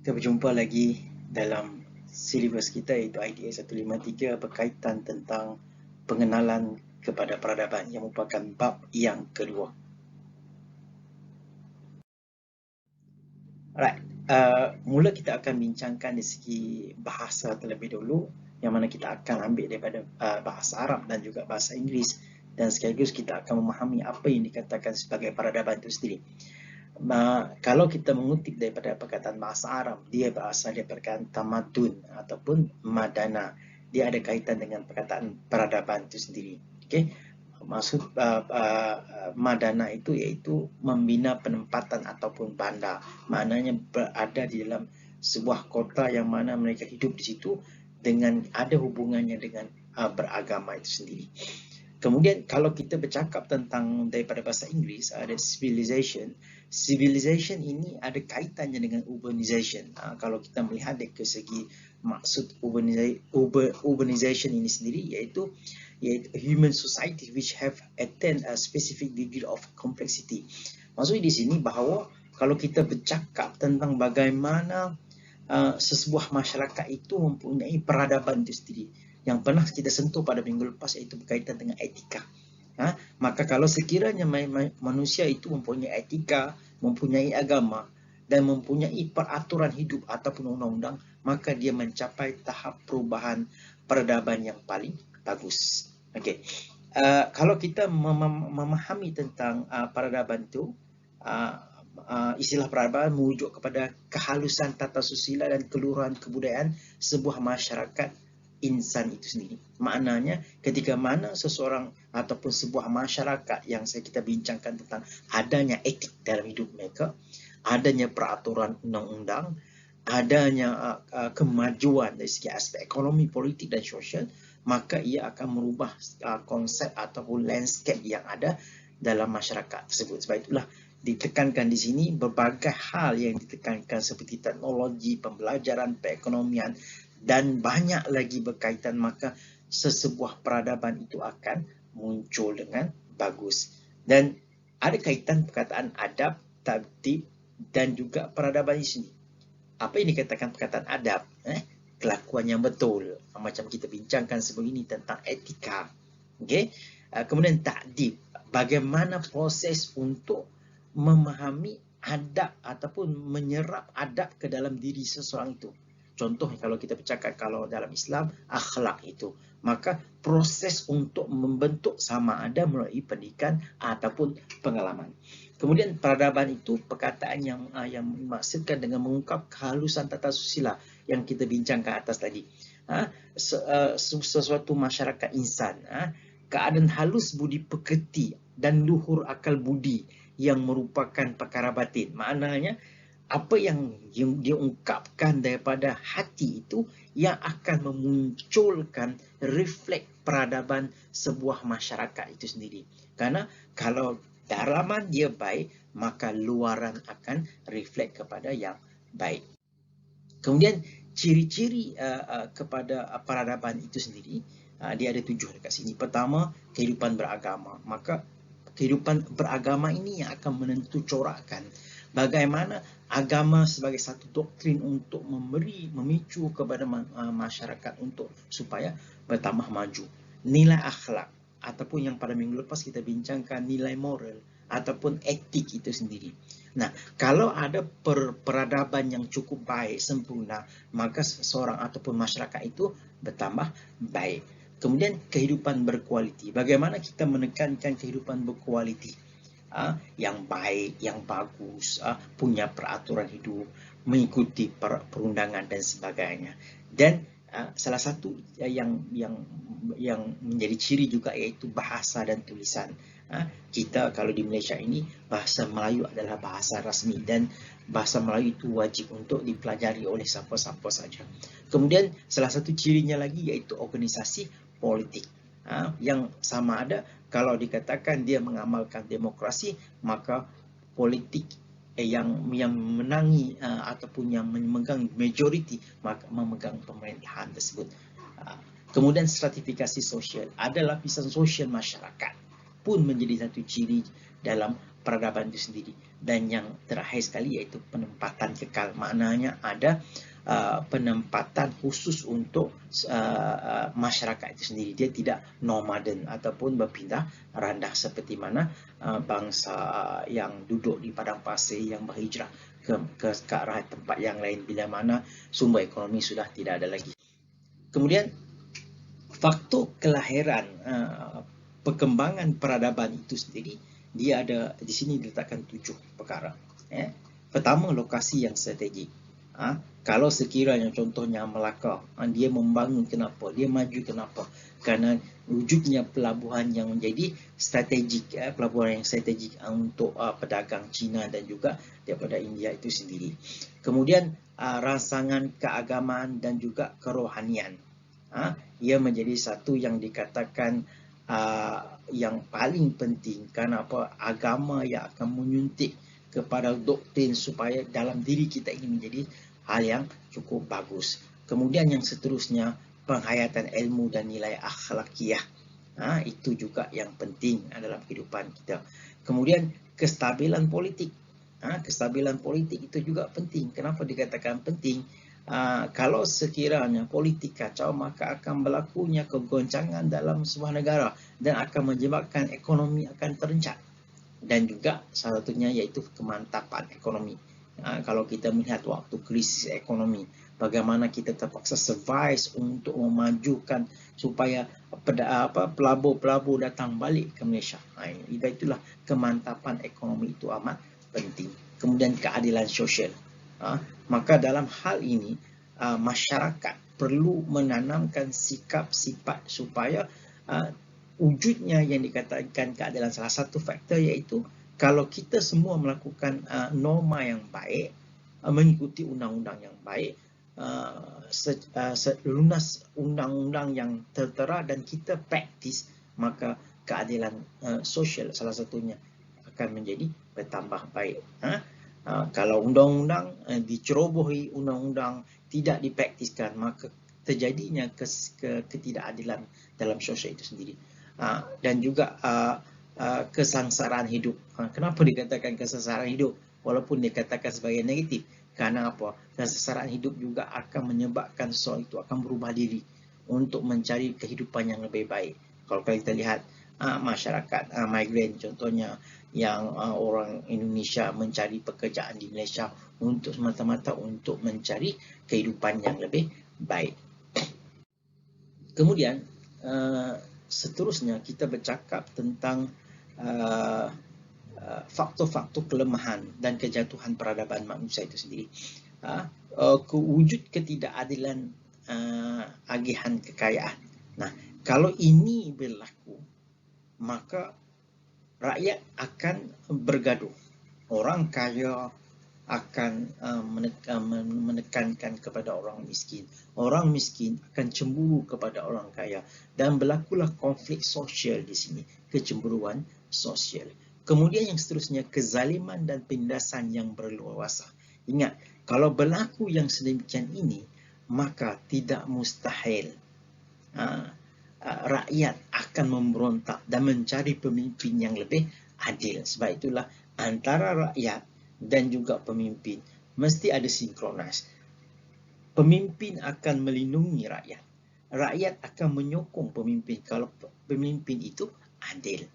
Kita berjumpa lagi dalam silibus kita iaitu IDA 153 berkaitan tentang pengenalan kepada peradaban yang merupakan bab yang kedua. Alright, mula kita akan bincangkan dari segi bahasa terlebih dahulu, yang mana kita akan ambil daripada bahasa Arab dan juga bahasa Inggeris, dan sekaligus kita akan memahami apa yang dikatakan sebagai peradaban itu sendiri. Kalau kita mengutip daripada perkataan bahasa Arab, dia berasal dari perkataan tamadun ataupun madana. Dia ada kaitan dengan perkataan peradaban itu sendiri. Okay? Maksud madana itu iaitu membina penempatan ataupun bandar. Maknanya berada di dalam sebuah kota yang mana mereka hidup di situ dengan ada hubungannya dengan beragama itu sendiri. Kemudian kalau kita bercakap tentang daripada bahasa Inggeris, ada civilization. Civilization ini ada kaitannya dengan urbanization. Kalau kita melihat dari segi maksud urbanization ini sendiri, iaitu human society which have attained a specific degree of complexity. Maksudnya di sini bahawa kalau kita bercakap tentang bagaimana sesebuah masyarakat itu mempunyai peradaban itu sendiri, yang pernah kita sentuh pada minggu lepas iaitu berkaitan dengan etika. Maka kalau sekiranya manusia itu mempunyai etika, mempunyai agama dan mempunyai peraturan hidup ataupun undang-undang, maka dia mencapai tahap perubahan peradaban yang paling bagus. Okey. Kalau kita memahami tentang peradaban itu, istilah peradaban merujuk kepada kehalusan tata susila dan keluhuran kebudayaan sebuah masyarakat insan itu sendiri. Maknanya ketika mana seseorang ataupun sebuah masyarakat yang kita bincangkan tentang adanya etik dalam hidup mereka, adanya peraturan undang-undang, adanya kemajuan dari segi aspek ekonomi, politik dan sosial, maka ia akan merubah konsep ataupun landscape yang ada dalam masyarakat tersebut. Sebab itulah ditekankan di sini berbagai hal yang ditekankan seperti teknologi, pembelajaran, perekonomian dan banyak lagi berkaitan, maka sesebuah peradaban itu akan muncul dengan bagus. Dan ada kaitan perkataan adab, tertib dan juga peradaban di sini. Apa yang dikatakan perkataan adab? Kelakuan yang betul. Macam kita bincangkan sebelum ini tentang etika. Okay? Kemudian takdib. Bagaimana proses untuk memahami adab ataupun menyerap adab ke dalam diri seseorang itu. Contoh kalau kita bercakap kalau dalam Islam, akhlak itu. Maka proses untuk membentuk sama ada melalui pendidikan ataupun pengalaman. Kemudian peradaban itu perkataan yang dimaksudkan dengan mengungkap kehalusan tata susila yang kita bincangkan atas tadi. Sesuatu masyarakat insan, keadaan halus budi pekerti dan luhur akal budi yang merupakan perkara batin. Maknanya apa yang diungkapkan daripada hati itu yang akan memunculkan refleks peradaban sebuah masyarakat itu sendiri. Karena kalau dalaman dia baik, maka luaran akan refleks kepada yang baik. Kemudian ciri-ciri kepada peradaban itu sendiri, dia ada 7 dekat sini. Pertama, kehidupan beragama. Maka kehidupan beragama ini yang akan menentu corakkan bagaimana agama sebagai satu doktrin untuk memicu kepada masyarakat untuk supaya bertambah maju. Nilai akhlak ataupun yang pada minggu lepas kita bincangkan nilai moral ataupun etik itu sendiri. Nah, kalau ada peradaban yang cukup baik, sempurna, maka seseorang ataupun masyarakat itu bertambah baik. Kemudian kehidupan berkualiti. Bagaimana kita menekankan kehidupan berkualiti? Yang baik, yang bagus, punya peraturan hidup, mengikuti perundangan dan sebagainya. Dan salah satu yang menjadi ciri juga iaitu bahasa dan tulisan. Kita kalau di Malaysia ini bahasa Melayu adalah bahasa rasmi dan bahasa Melayu itu wajib untuk dipelajari oleh siapa-siapa saja. Kemudian salah satu cirinya lagi iaitu organisasi politik. Yang sama ada kalau dikatakan dia mengamalkan demokrasi, maka politik yang menangi ataupun yang memegang majoriti maka memegang pemerintahan tersebut. Kemudian stratifikasi sosial, ada lapisan sosial masyarakat pun menjadi satu ciri dalam peradaban itu sendiri. Dan yang terakhir sekali iaitu penempatan kekal. Maknanya ada penempatan khusus untuk masyarakat itu sendiri. Dia tidak nomaden ataupun berpindah randah seperti mana bangsa yang duduk di padang pasir yang berhijrah ke arah tempat yang lain bila mana sumber ekonomi sudah tidak ada lagi. Kemudian faktor kelahiran perkembangan peradaban itu sendiri, dia ada di sini diletakkan 7 perkara. Pertama, lokasi yang strategik. Kalau sekiranya contohnya Melaka, dia membangun kenapa? Dia maju kenapa? Karena wujudnya pelabuhan yang menjadi strategik, pelabuhan yang strategik untuk pedagang Cina dan juga daripada India itu sendiri. Kemudian rangsangan keagamaan dan juga kerohanian. Ia menjadi satu yang dikatakan yang paling penting, kerana apa? Agama yang akan menyuntik kepada doktrin supaya dalam diri kita ini menjadi hal yang cukup bagus. Kemudian yang seterusnya, penghayatan ilmu dan nilai akhlakiah. Itu juga yang penting dalam kehidupan kita. Kemudian kestabilan politik. Kestabilan politik itu juga penting. Kenapa dikatakan penting? Kalau sekiranya politik kacau, maka akan berlakunya kegoncangan dalam sebuah negara dan akan menyebabkan ekonomi akan terencat. Dan juga salah satunya iaitu kemantapan ekonomi. Kalau kita melihat waktu krisis ekonomi, bagaimana kita terpaksa survive untuk memajukan supaya pelabur-pelabur datang balik ke Malaysia. Itulah kemantapan ekonomi itu amat penting. Kemudian keadilan sosial. Maka dalam hal ini masyarakat perlu menanamkan sikap sifat supaya wujudnya yang dikatakan keadilan. Salah satu faktor iaitu kalau kita semua melakukan norma yang baik, mengikuti undang-undang yang baik, lunas undang-undang yang tertera dan kita praktis, maka keadilan sosial salah satunya akan menjadi bertambah baik. Kalau undang-undang dicerobohi, undang-undang tidak dipraktiskan, maka terjadinya ketidakadilan dalam sosial itu sendiri. Dan juga kesengsaraan hidup. Kenapa dikatakan kesengsaraan hidup walaupun dikatakan sebagai negatif? Karena apa? Kesengsaraan hidup juga akan menyebabkan seseorang itu akan berubah diri untuk mencari kehidupan yang lebih baik. Kalau kita lihat masyarakat migran contohnya, yang orang Indonesia mencari pekerjaan di Malaysia untuk semata-mata untuk mencari kehidupan yang lebih baik. Kemudian seterusnya kita bercakap tentang faktor-faktor kelemahan dan kejatuhan peradaban manusia itu sendiri. Wujud ketidakadilan agihan kekayaan. Nah, kalau ini berlaku, maka rakyat akan bergaduh. Orang kaya akan menekankan kepada orang miskin. Orang miskin akan cemburu kepada orang kaya. Dan berlakulah konflik sosial di sini. Kecemburuan sosial. Kemudian yang seterusnya, kezaliman dan penindasan yang berleluasa. Ingat, kalau berlaku yang sedemikian ini, maka tidak mustahil rakyat akan memberontak dan mencari pemimpin yang lebih adil. Sebab itulah antara rakyat dan juga pemimpin mesti ada sinkronis. Pemimpin akan melindungi rakyat. Rakyat akan menyokong pemimpin kalau pemimpin itu adil.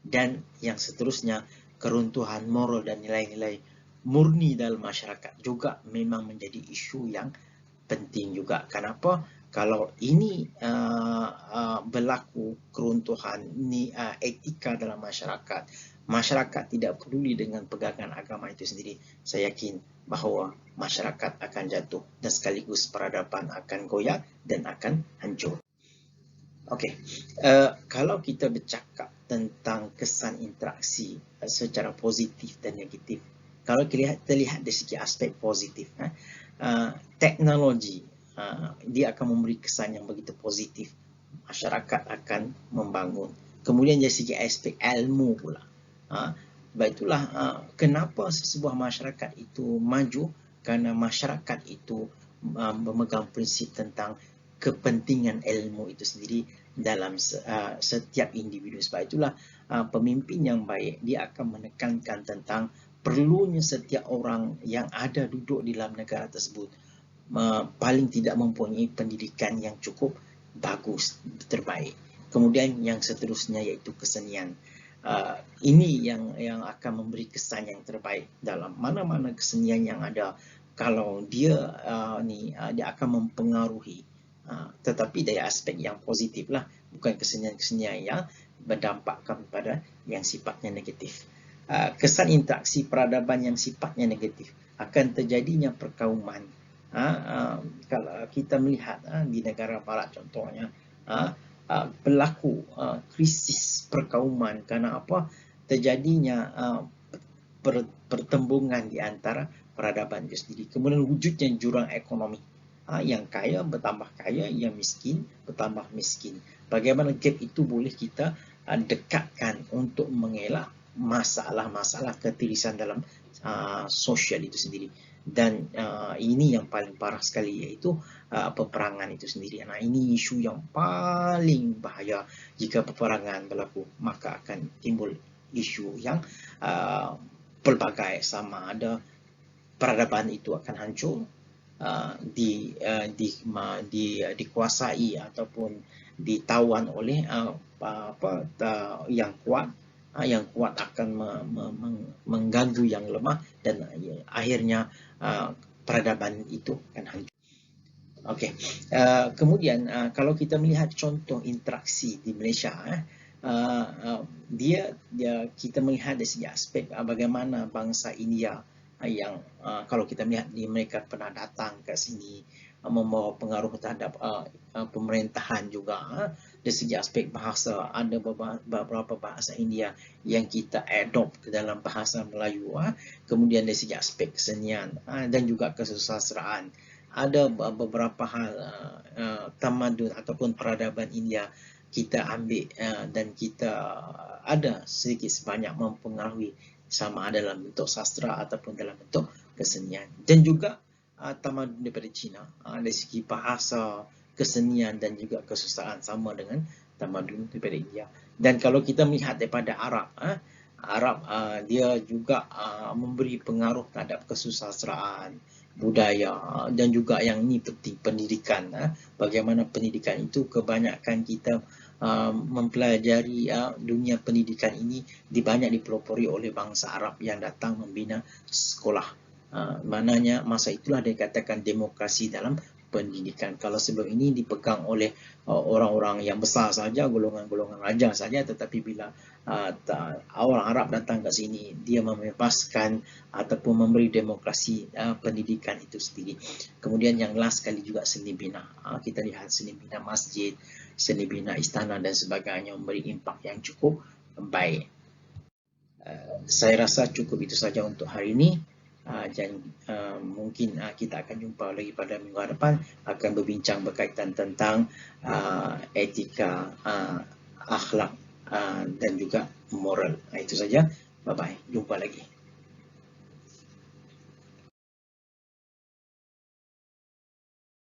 Dan yang seterusnya, keruntuhan moral dan nilai-nilai murni dalam masyarakat juga memang menjadi isu yang penting juga. Kenapa? Kalau ini berlaku keruntuhan etika dalam masyarakat, masyarakat tidak peduli dengan pegangan agama itu sendiri, saya yakin bahawa masyarakat akan jatuh dan sekaligus peradaban akan goyah dan akan hancur. Okey, kalau kita bercakap tentang kesan interaksi secara positif dan negatif, kalau kita lihat dari segi aspek positif, teknologi dia akan memberi kesan yang begitu positif. Masyarakat akan membangun. Kemudian dari segi aspek ilmu pula. Sebab itulah kenapa sebuah masyarakat itu maju, kerana masyarakat itu memegang prinsip tentang kepentingan ilmu itu sendiri dalam setiap individu. Sebab itulah pemimpin yang baik dia akan menekankan tentang perlunya setiap orang yang ada duduk di dalam negara tersebut paling tidak mempunyai pendidikan yang cukup bagus, terbaik. Kemudian yang seterusnya iaitu kesenian. Ini yang akan memberi kesan yang terbaik dalam mana-mana kesenian yang ada. Kalau dia dia akan mempengaruhi, tetapi dari aspek yang positif lah, bukan kesenian-kesenian yang berdampak kepada yang sifatnya negatif. Kesan interaksi peradaban yang sifatnya negatif akan terjadinya perkauman. Kalau kita melihat di negara barat contohnya, berlaku krisis perkauman kerana apa? Terjadinya pertembungan di antara peradaban itu sendiri. Kemudian wujudnya jurang ekonomi. Yang kaya bertambah kaya, yang miskin bertambah miskin. Bagaimana gap itu boleh kita dekatkan untuk mengelak masalah-masalah ketirisan dalam sosial itu sendiri. Dan ini yang paling parah sekali, iaitu peperangan itu sendiri. Nah, ini isu yang paling bahaya. Jika peperangan berlaku, maka akan timbul isu yang pelbagai, sama ada peradaban itu akan hancur, dikuasai ataupun ditawan oleh yang kuat. Yang kuat akan mengganggu yang lemah, dan akhirnya peradaban itu akan hancur. Okey, kemudian kalau kita melihat contoh interaksi di Malaysia, kita melihat dari segi aspek bagaimana bangsa India yang kalau kita melihat mereka pernah datang ke sini membawa pengaruh terhadap pemerintahan juga. Dari segi aspek bahasa, ada beberapa bahasa India yang kita adopt ke dalam bahasa Melayu. Kemudian dari segi aspek kesenian dan juga kesusastraan, ada beberapa hal tamadun ataupun peradaban India kita ambil dan kita ada sedikit sebanyak mempengaruhi, sama ada dalam bentuk sastra ataupun dalam bentuk kesenian. Dan juga tamadun daripada China dari segi bahasa, kesenian dan juga kesusastraan sama dengan tamadun daripada India. Dan kalau kita melihat daripada Arab, dia juga memberi pengaruh terhadap kesusastraan, budaya, dan juga yang ini penting, pendidikan. Bagaimana pendidikan itu kebanyakan kita mempelajari dunia pendidikan ini banyak dipelopori oleh bangsa Arab yang datang membina sekolah. Maknanya masa itulah dia katakan demokrasi dalam pendidikan. Kalau sebelum ini dipegang oleh orang-orang yang besar saja, golongan-golongan raja saja, tetapi bila orang Arab datang ke sini, dia membebaskan ataupun memberi demokrasi pendidikan itu sendiri. Kemudian yang last sekali juga seni bina. Kita lihat seni bina masjid, seni bina istana dan sebagainya memberi impak yang cukup baik. Saya rasa cukup itu saja untuk hari ini. Dan mungkin kita akan jumpa lagi pada minggu hadapan, akan berbincang berkaitan tentang etika, akhlak dan juga moral. Itu saja. Bye-bye. Jumpa lagi.